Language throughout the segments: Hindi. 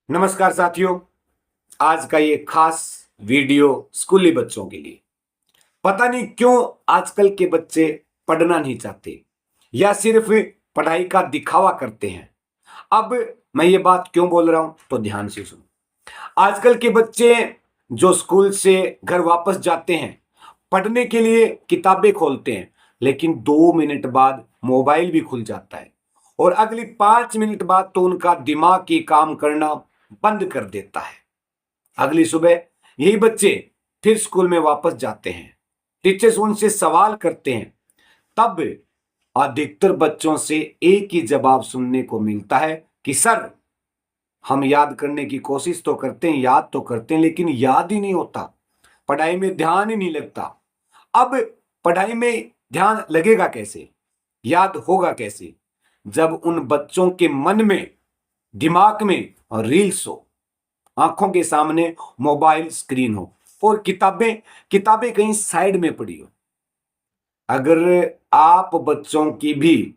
नमस्कार साथियों। आज का ये खास वीडियो स्कूली बच्चों के लिए। पता नहीं क्यों आजकल के बच्चे पढ़ना नहीं चाहते या सिर्फ पढ़ाई का दिखावा करते हैं। अब मैं ये बात क्यों बोल रहा हूं तो ध्यान से सुनो। आजकल के बच्चे जो स्कूल से घर वापस जाते हैं, पढ़ने के लिए किताबें खोलते हैं, लेकिन 2 मिनट बाद मोबाइल भी खुल जाता है और अगली 5 मिनट बाद तो उनका दिमाग ही काम करना बंद कर देता है। अगली सुबह यही बच्चे फिर स्कूल में वापस जाते हैं। टीचर्स उनसे सवाल करते हैं, तब अधिकतर बच्चों से एक ही जवाब सुनने को मिलता है कि सर, हम याद करने की कोशिश तो करते हैं, याद तो करते हैं, लेकिन याद ही नहीं होता, पढ़ाई में ध्यान ही नहीं लगता। अब पढ़ाई में ध्यान लगेगा कैसे, याद होगा कैसे, जब उन बच्चों के मन में, दिमाग में रील्स हो, आंखों के सामने मोबाइल स्क्रीन हो और किताबें किताबें कहीं साइड में पड़ी हो। अगर आप बच्चों की भी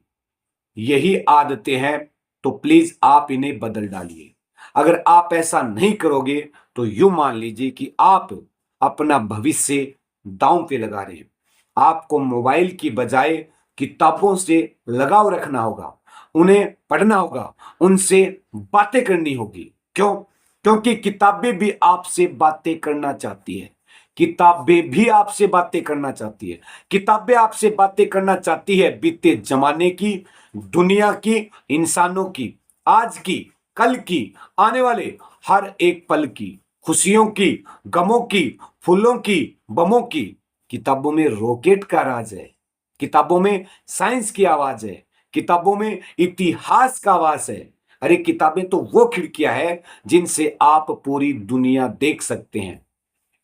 यही आदतें हैं तो प्लीज आप इन्हें बदल डालिए। अगर आप ऐसा नहीं करोगे तो यूं मान लीजिए कि आप अपना भविष्य दांव पे लगा रहे हैं। आपको मोबाइल की बजाय किताबों से लगाव रखना होगा, उन्हें पढ़ना होगा, उनसे बातें करनी होगी। क्यों? क्योंकि किताबें भी आपसे बातें करना चाहती है। किताबें भी आपसे बातें करना चाहती है। किताबें आपसे बातें करना चाहती है बीते जमाने की, दुनिया की, इंसानों की, आज की, कल की, आने वाले हर एक पल की, खुशियों की, गमों की, फूलों की, बमों की। किताबों में रॉकेट का राज है, किताबों में साइंस की आवाज है, किताबों में इतिहास का आवाज है। अरे किताबें तो वो खिड़कियां है जिनसे आप पूरी दुनिया देख सकते हैं।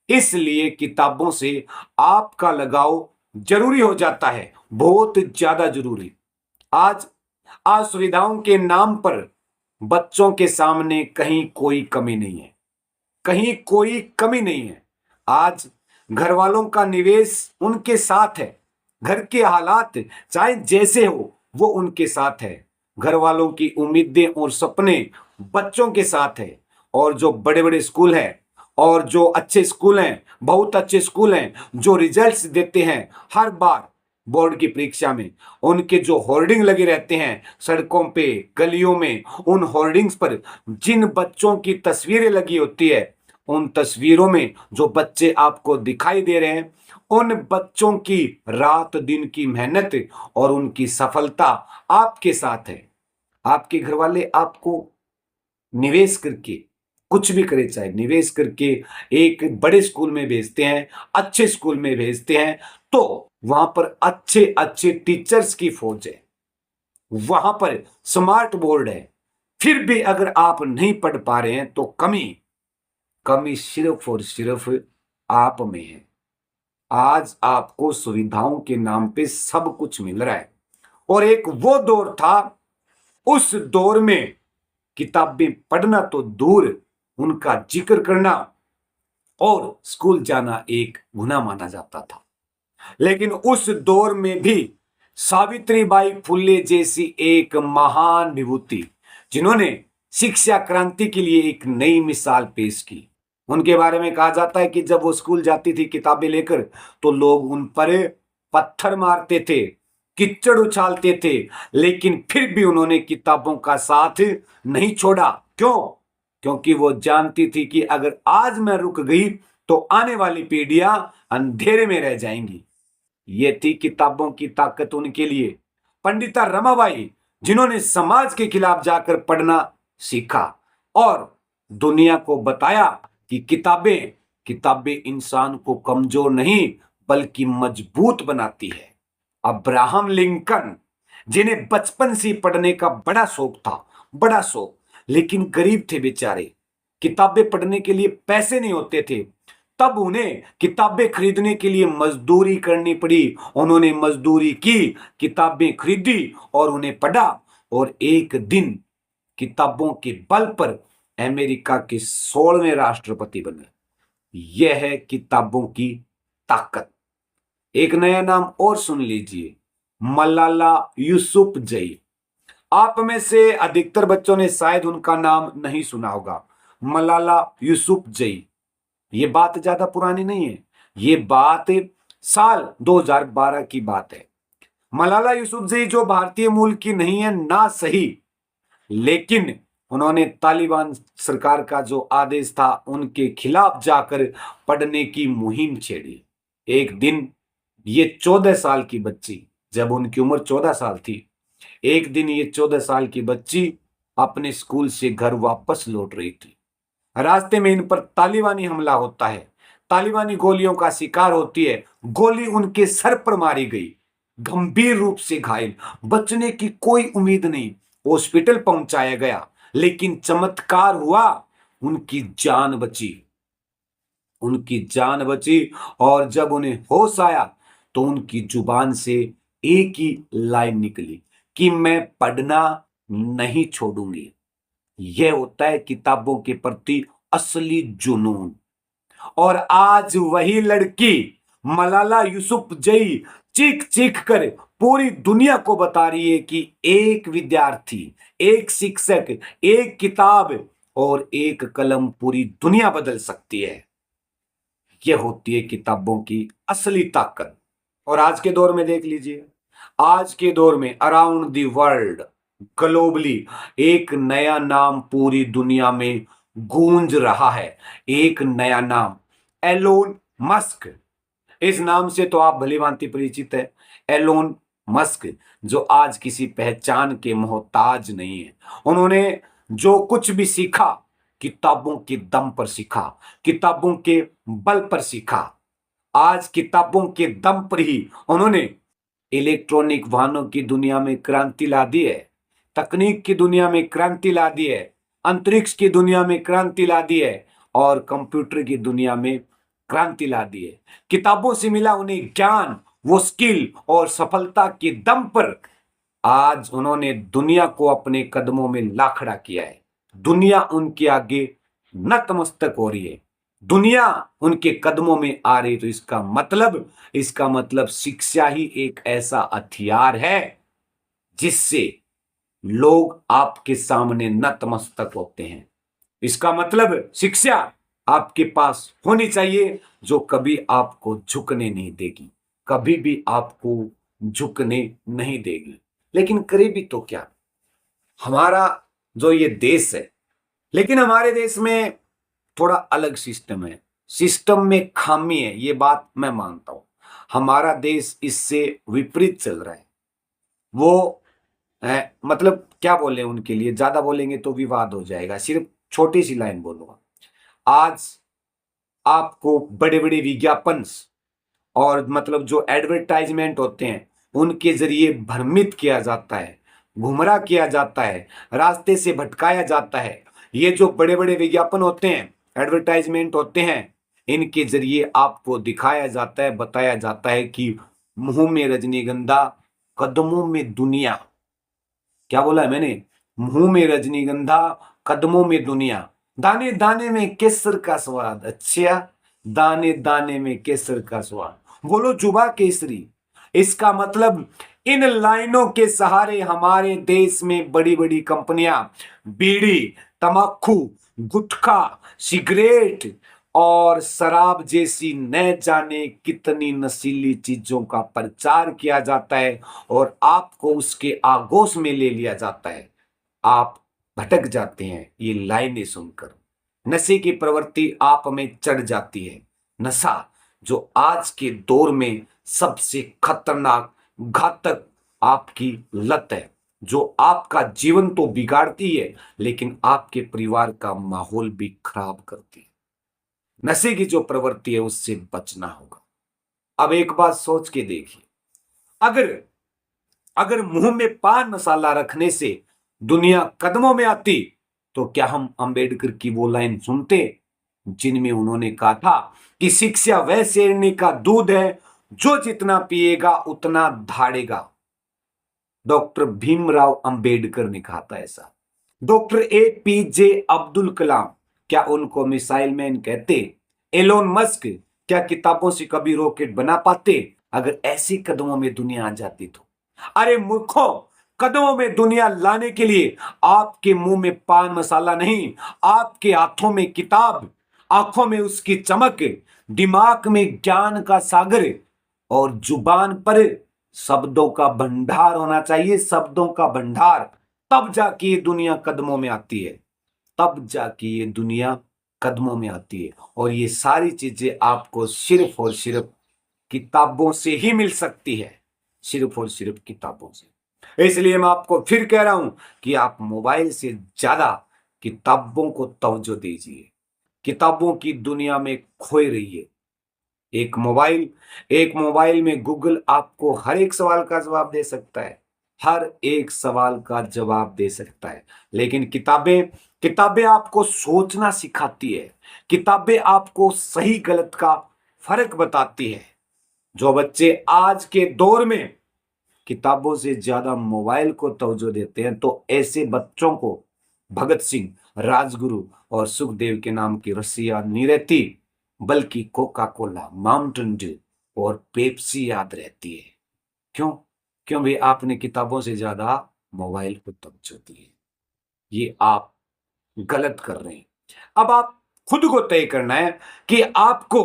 इसलिए किताबों से आपका लगाव जरूरी हो जाता है, बहुत ज्यादा जरूरी। आज आज सुविधाओं के नाम पर बच्चों के सामने कहीं कोई कमी नहीं है, कहीं कोई कमी नहीं है। आज घर वालों का निवेश उनके साथ है। घर के हालात चाहे जैसे हो वो उनके साथ है। घर वालों की उम्मीदें और सपने बच्चों के साथ है। और जो बड़े बड़े स्कूल हैं और जो अच्छे स्कूल हैं, बहुत अच्छे स्कूल हैं, जो रिजल्ट्स देते हैं हर बार बोर्ड की परीक्षा में, उनके जो होर्डिंग लगे रहते हैं सड़कों पे, गलियों में, उन होर्डिंग्स पर जिन बच्चों की तस्वीरें लगी होती है, उन तस्वीरों में जो बच्चे आपको दिखाई दे रहे हैं, उन बच्चों की रात दिन की मेहनत और उनकी सफलता आपके साथ है। आपके घर वाले आपको निवेश करके, कुछ भी करे चाहे निवेश करके, एक बड़े स्कूल में भेजते हैं, अच्छे स्कूल में भेजते हैं, तो वहां पर अच्छे अच्छे टीचर्स की फौज है, वहां पर स्मार्ट बोर्ड है। फिर भी अगर आप नहीं पढ़ पा रहे हैं तो कमी कमी सिर्फ और सिर्फ आप में है। आज आपको सुविधाओं के नाम पे सब कुछ मिल रहा है और एक वो दौर था, उस दौर में किताबें पढ़ना तो दूर, उनका जिक्र करना और स्कूल जाना एक गुनाह माना जाता था। लेकिन उस दौर में भी सावित्रीबाई फुले जैसी एक महान विभूति, जिन्होंने शिक्षा क्रांति के लिए एक नई मिसाल पेश की, उनके बारे में कहा जाता है कि जब वो स्कूल जाती थी किताबें लेकर तो लोग उन पर पत्थर मारते थे, कीचड़ उछालते थे, लेकिन फिर भी उन्होंने किताबों का साथ नहीं छोड़ा। क्यों? क्योंकि वो जानती थी कि अगर आज मैं रुक गई तो आने वाली पीढ़ियां अंधेरे में रह जाएंगी। ये थी किताबों की ताकत उनके लिए। पंडिता रमाबाई, जिन्होंने समाज के खिलाफ जाकर पढ़ना सीखा और दुनिया को बताया कि किताबें किताबें इंसान को कमजोर नहीं बल्कि मजबूत बनाती है। अब्राहम लिंकन, जिन्हें बचपन से पढ़ने का बड़ा शौक था, बड़ा शौक, लेकिन गरीब थे बेचारे, किताबें पढ़ने के लिए पैसे नहीं होते थे, तब उन्हें किताबें खरीदने के लिए मजदूरी करनी पड़ी। उन्होंने मजदूरी की, किताबें खरीदी और उन्हें पढ़ा और एक दिन किताबों के बल पर अमेरिका के 16वें राष्ट्रपति बने। यह है किताबों की ताकत। एक नया नाम और सुन लीजिए, मलाला यूसुफजई। आप में से अधिकतर बच्चों ने शायद उनका नाम नहीं सुना होगा, मलाला यूसुफजई। ये बात ज्यादा पुरानी नहीं है, ये बात साल 2012 की बात है। मलाला यूसुफजई जो भारतीय मूल की नहीं है ना सही, लेकिन उन्होंने तालिबान सरकार का जो आदेश था उनके खिलाफ जाकर पढ़ने की मुहिम छेड़ी। एक दिन ये 14 साल की बच्ची, जब उनकी उम्र 14 साल थी, एक दिन ये 14 साल की बच्ची अपने स्कूल से घर वापस लौट रही थी। रास्ते में इन पर तालिबानी हमला होता है, तालिबानी गोलियों का शिकार होती है, गोली उनके सर पर मारी गई, गंभीर रूप से घायल, बचने की कोई उम्मीद नहीं, हॉस्पिटल पहुंचाया गया, लेकिन चमत्कार हुआ, उनकी जान बची, उनकी जान बची। और जब उन्हें होश आया तो उनकी जुबान से एक ही लाइन निकली कि मैं पढ़ना नहीं छोड़ूंगी। यह होता है किताबों के प्रति असली जुनून। और आज वही लड़की मलाला यूसुफजई चीख चीख कर पूरी दुनिया को बता रही है कि एक विद्यार्थी, एक शिक्षक, एक किताब और एक कलम पूरी दुनिया बदल सकती है। यह होती है किताबों की असली ताकत। और आज के दौर में देख लीजिए, आज के दौर में अराउंड द वर्ल्ड, ग्लोबली, एक नया नाम पूरी दुनिया में गूंज रहा है। एक नया नाम, एलोन मस्क। इस नाम से तो आप भली भांति परिचित है। एलोन मस्क जो आज किसी पहचान के मोहताज नहीं है। उन्होंने जो कुछ भी सीखा किताबों के दम पर सीखा, किताबों के बल पर सीखा। आज किताबों के दम पर ही उन्होंने इलेक्ट्रॉनिक वाहनों की दुनिया में क्रांति ला दी है, तकनीक की दुनिया में क्रांति ला दी है, अंतरिक्ष की दुनिया में क्रांति ला दी है और कंप्यूटर की दुनिया में क्रांति ला दी है। किताबों से मिला उन्हें ज्ञान, वो स्किल और सफलता के दम पर आज उन्होंने दुनिया को अपने कदमों में लाखड़ा किया है। दुनिया उनके आगे नतमस्तक हो रही है, दुनिया उनके कदमों में आ रही। तो इसका मतलब शिक्षा ही एक ऐसा हथियार है जिससे लोग आपके सामने नतमस्तक होते हैं। इसका मतलब शिक्षा आपके पास होनी चाहिए जो कभी आपको झुकने नहीं देगी, कभी भी आपको झुकने नहीं देगी। लेकिन करे भी तो क्या, हमारा जो ये देश है, लेकिन हमारे देश में थोड़ा अलग सिस्टम है, सिस्टम में खामी है, ये बात मैं मानता हूं। हमारा देश इससे विपरीत चल रहा है। वो मतलब क्या बोले, उनके लिए ज्यादा बोलेंगे तो विवाद हो जाएगा, सिर्फ छोटी सी लाइन बोलूंगा। आज आपको बड़े बड़े विज्ञापन और मतलब जो एडवर्टाइजमेंट होते हैं उनके जरिए भ्रमित किया जाता है, गुमराह किया जाता है, रास्ते से भटकाया जाता है। ये जो बड़े बड़े विज्ञापन होते हैं, एडवर्टाइजमेंट होते हैं, इनके जरिए आपको दिखाया जाता है, बताया जाता है कि मुंह में रजनीगंधा, कदमों में दुनिया। क्या बोला है मैंने? मुंह में रजनीगंधा, कदमों में दुनिया, दाने दाने में केसर का स्वाद। अच्छा, दाने दाने में केसर का स्वाद, बोलो जुबा केसरी। इसका मतलब इन लाइनों के सहारे हमारे देश में बड़ी बड़ी कंपनियां बीड़ी, तंबाकू, गुटखा, सिगरेट और शराब जैसी न जाने कितनी नशीली चीजों का प्रचार किया जाता है और आपको उसके आगोश में ले लिया जाता है। आप भटक जाते हैं ये लाइनें सुनकर, नशे की प्रवृत्ति आप में चढ़ जाती है। नशा जो आज के दौर में सबसे खतरनाक, घातक आपकी लत है, जो आपका जीवन तो बिगाड़ती है लेकिन आपके परिवार का माहौल भी खराब करती है। नशे की जो प्रवृत्ति है उससे बचना होगा। अब एक बात सोच के देखिए, अगर अगर मुंह में पान मसाला रखने से दुनिया कदमों में आती तो क्या हम अंबेडकर की वो लाइन सुनते जिनमें उन्होंने कहा था कि शिक्षा वह शेरनी का दूध है जो जितना पिएगा उतना धाड़ेगा। डॉक्टर भीमराव अंबेडकर ने कहा था ऐसा। डॉक्टर APJ अब्दुल कलाम, क्या उनको मिसाइल मैन कहते? एलोन मस्क क्या किताबों से कभी रॉकेट बना पाते? अगर ऐसी कदमों में दुनिया आ जाती तो। अरे मूर्खों, कदमों में दुनिया लाने के लिए आपके मुंह में पान मसाला नहीं, आपके हाथों में किताब, आंखों में उसकी चमक, दिमाग में ज्ञान का सागर और जुबान पर शब्दों का भंडार होना चाहिए, शब्दों का भंडार। तब जाके ये दुनिया कदमों में आती है, तब जाके ये दुनिया कदमों में आती है। और ये सारी चीजें आपको सिर्फ और सिर्फ किताबों से ही मिल सकती है, सिर्फ और सिर्फ किताबों से। इसलिए मैं आपको फिर कह रहा हूं कि आप मोबाइल से ज्यादा किताबों को तवज्जो दीजिए, किताबों की दुनिया में खोए रहिए। एक मोबाइल में गूगल आपको हर एक सवाल का जवाब दे सकता है, हर एक सवाल का जवाब दे सकता है। लेकिन किताबें आपको सोचना सिखाती है, किताबें आपको सही गलत का फर्क बताती है। जो बच्चे आज के दौर में किताबों से ज्यादा मोबाइल को तवज्जो देते हैं, तो ऐसे बच्चों को भगत सिंह, राजगुरु और सुखदेव के नाम की रस्सियां नहीं रहती, बल्कि कोका कोला, माउंटेन ड्यू और पेप्सी याद रहती है। क्यों? क्यों भाई? आपने किताबों से ज्यादा मोबाइल को तवज्जो दी है। ये आप गलत कर रहे हैं। अब आप खुद को तय करना है कि आपको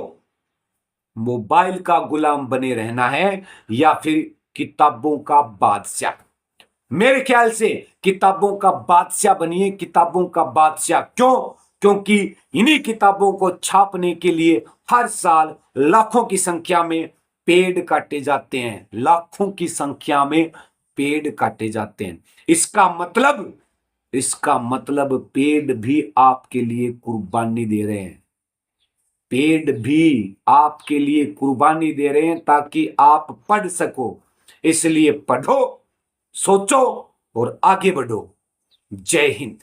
मोबाइल का गुलाम बने रहना है या फिर किताबों का बादशाह। मेरे ख्याल से किताबों का बादशाह बनिए, किताबों का बादशाह। क्यों? क्योंकि इन्हीं किताबों को छापने के लिए हर साल लाखों की संख्या में पेड़ काटे जाते हैं, लाखों की संख्या में पेड़ काटे जाते हैं। इसका मतलब पेड़ भी आपके लिए कुर्बानी दे रहे हैं, पेड़ भी आपके लिए कुर्बानी दे रहे हैं ताकि आप पढ़ सको। इसलिए पढ़ो, सोचो और आगे बढ़ो। जय हिंद।